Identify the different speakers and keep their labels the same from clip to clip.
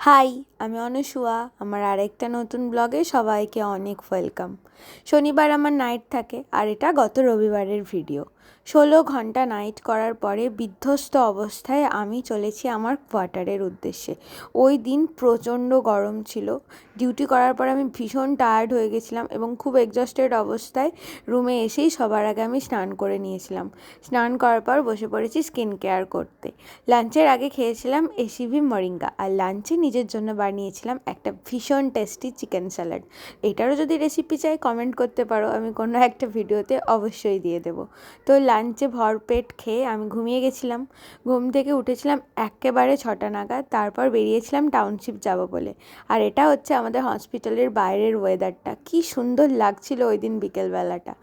Speaker 1: High, আমি অনুসুয়া। আমার আরেকটা নতুন ব্লগে সবাইকে অনেক ওয়েলকাম। শনিবার আমার নাইট থাকে আর এটা গত রবিবারের ভিডিও। 16 ঘন্টা নাইট করার পরে বিধ্বস্ত অবস্থায় আমি চলেছি আমার কোয়ার্টারের উদ্দেশ্যে। ওই দিন প্রচণ্ড গরম ছিল। ডিউটি করার পর আমি ভীষণ টায়ার্ড হয়ে গেছিলাম এবং খুব এক্সস্টেড অবস্থায় রুমে এসেই সবার আগে আমি স্নান করে নিয়েছিলাম। স্নান করার পর বসে পড়েছি স্কিন কেয়ার করতে। লাঞ্চের আগে খেয়েছিলাম এসিভি মরিঙ্গা, আর লাঞ্চে নিজের জন্য বানিয়েছিলাম একটা ভীষণ টেস্টি চিকেন স্যালাড। এটারও যদি রেসিপি চাই কমেন্ট করতে পারো, আমি কোনো একটা ভিডিওতে অবশ্যই দিয়ে দেবো। তো লাঞ্চে ভরপেট খেয়ে আমি ঘুমিয়ে গেছিলাম। ঘুম থেকে উঠেছিলাম একেবারে 6টা নাগাদ। তারপর বেরিয়েছিলাম টাউনশিপ যাব বলে। আর এটা হচ্ছে আমাদের হসপিটালের বাইরের ওয়েদারটা, কি সুন্দর লাগছিল ওই দিন বিকেলবেলাটা।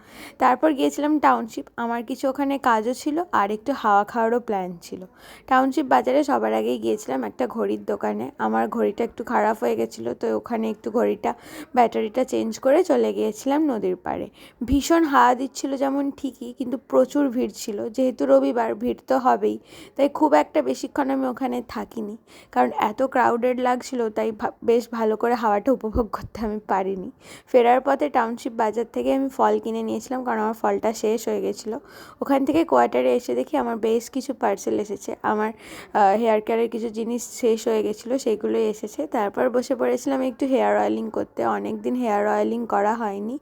Speaker 1: তারপর গিয়েছিলাম টাউনশিপ, আমার কিছু ওখানে কাজও ছিল আর একটু হাওয়া খাওয়ারও প্ল্যান ছিল। টাউনশিপ বাজারে সবার আগেই গিয়েছিলাম একটা ঘড়ির দোকানে। আমার ঘড়িটা একটু খারাপ হয়ে গেছিলো, তো ওখানে একটু ব্যাটারিটা চেঞ্জ করে চলে গিয়েছিলাম নদীর পাড়ে। ভীষণ হাওয়া দিচ্ছিল যেমন ঠিকই, কিন্তু প্রচুর ভিড় ছিল। যেহেতু রবিবার, ভিড় তো হবেই, তাই খুব একটা বেশিক্ষণ আমি ওখানে থাকিনি, কারণ এত ক্রাউডেড লাগছিল। তাই বেশ ভালো করে হাওয়াটা উপভোগ করতে আমি পারিনি। ফেরার পথে টাউনশিপ বাজার থেকে আমি ফল কিনে নিয়েছিলাম, কারণ আমার ফলটা শেষ হয়ে গেছিলো। ওখান থেকে কোয়ার্টারে এসে দেখি আমার বেশ কিছু পার্সেল এসেছে। আমার হেয়ার কেয়ারের কিছু জিনিস শেষ হয়ে গেছিলো, সেইগুলোই এসেছে। তারপর বসে পড়েছিলাম একটু হেয়ার অয়েলিং করতে। অনেক দিন হেয়ার অয়েলিং করা হয়নি।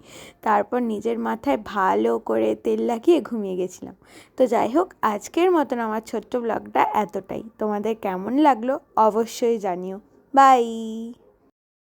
Speaker 1: তারপর নিজের মাথায় ভালো করে তেল লাগিয়ে ঘুমিয়ে গেছিলাম। তো যাই হোক, আজকের মতন আমার ছোট্ট ব্লগটা এতটাই। তোমাদের কেমন লাগলো অবশ্যই জানিও। বাই।